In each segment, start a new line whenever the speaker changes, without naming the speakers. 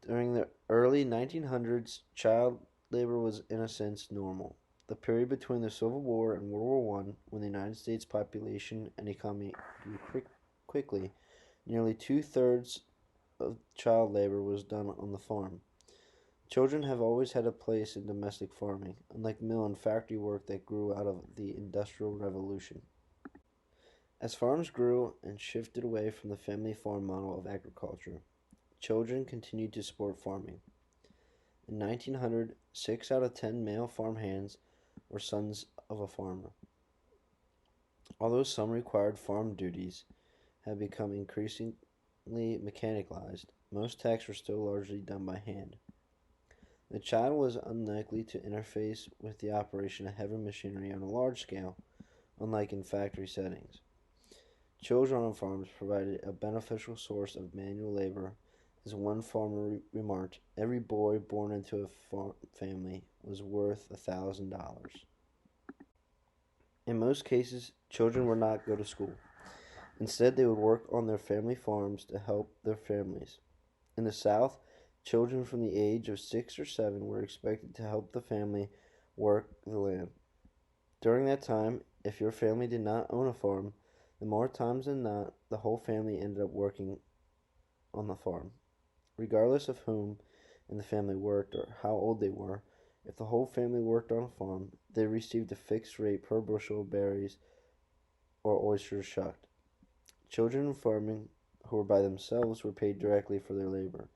During the early 1900s, child labor was in a sense normal. The period between the Civil War and World War One, when the United States population and economy grew quickly, nearly two-thirds of child labor was done on the farm. Children have always had a place in domestic farming, unlike mill and factory work that grew out of the Industrial Revolution. As farms grew and shifted away from the family farm model of agriculture, children continued to support farming. In 1900, 6 out of 10 male farm hands were sons of a farmer. Although some required farm duties have become increasingly mechanicalized, most tasks were still largely done by hand. The child was unlikely to interface with the operation of heavy machinery on a large scale, unlike in factory settings. Children on farms provided a beneficial source of manual labor. As one farmer remarked, every boy born into a farm family was worth $1,000. In most cases, children would not go to school. Instead, they would work on their family farms to help their families. In the South, children from the age of 6 or 7 were expected to help the family work the land. During that time, if your family did not own a farm, then more times than not, the whole family ended up working on the farm. Regardless of whom in the family worked or how old they were, if the whole family worked on a farm, they received a fixed rate per bushel of berries or oysters shucked. Children in farming who were by themselves were paid directly for their labor,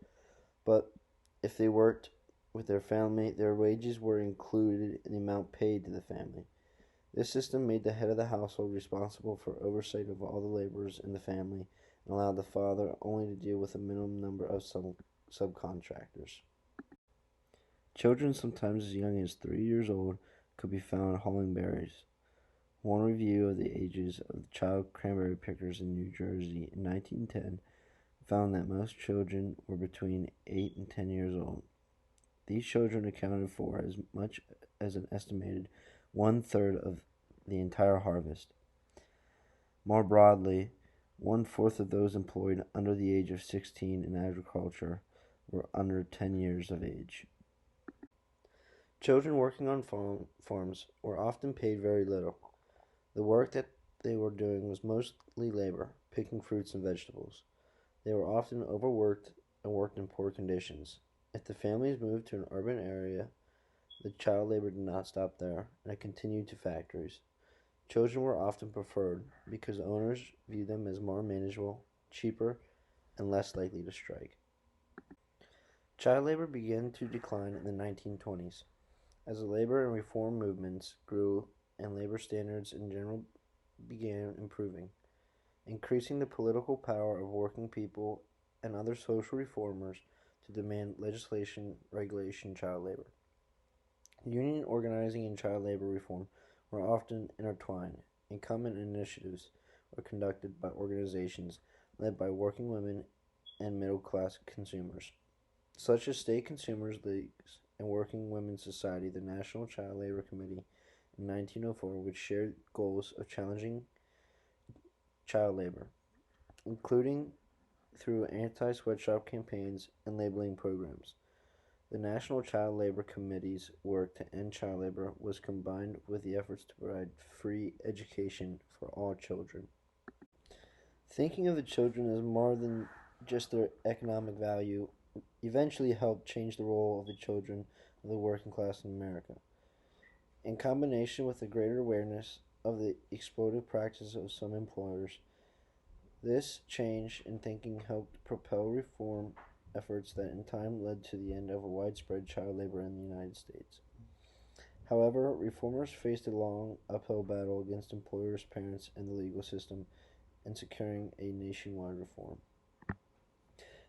but if they worked with their family, their wages were included in the amount paid to the family. This system made the head of the household responsible for oversight of all the laborers in the family and allowed the father only to deal with a minimum number of subcontractors. Children, sometimes as young as 3 years old, could be found hauling berries. One review of the ages of the child cranberry pickers in New Jersey in 1910 found that most children were between 8 and 10 years old. These children accounted for as much as an estimated one-third of the entire harvest. More broadly, one-fourth of those employed under the age of 16 in agriculture were under 10 years of age. Children working on farms were often paid very little. The work that they were doing was mostly labor, picking fruits and vegetables. They were often overworked and worked in poor conditions. If the families moved to an urban area, the child labor did not stop there, and it continued to factories. Children were often preferred because owners viewed them as more manageable, cheaper, and less likely to strike. Child labor began to decline in the 1920s. As the labor and reform movements grew and labor standards in general began improving, increasing the political power of working people and other social reformers to demand legislation regulating child labor. Union organizing and child labor reform were often intertwined. Incumbent initiatives were conducted by organizations led by working women and middle-class consumers, such as state consumers' leagues and Working Women's Society. The National Child Labor Committee in 1904, which shared goals of challenging child labor, including through anti-sweatshop campaigns and labeling programs. The National Child Labor Committee's work to end child labor was combined with the efforts to provide free education for all children. Thinking of the children as more than just their economic value eventually helped change the role of the children of the working class in America. In combination with a greater awareness of the exploitative practices of some employers, this change in thinking helped propel reform efforts that in time led to the end of widespread child labor in the United States. However, reformers faced a long uphill battle against employers, parents, and the legal system in securing a nationwide reform.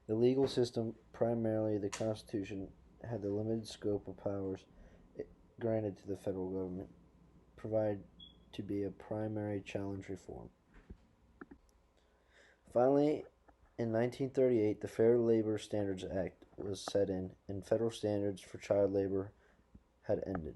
The legal system, primarily the Constitution, had the limited scope of powers granted to the federal government, provided to be a primary challenge reform. Finally, in 1938, the Fair Labor Standards Act was set in, and federal standards for child labor had ended.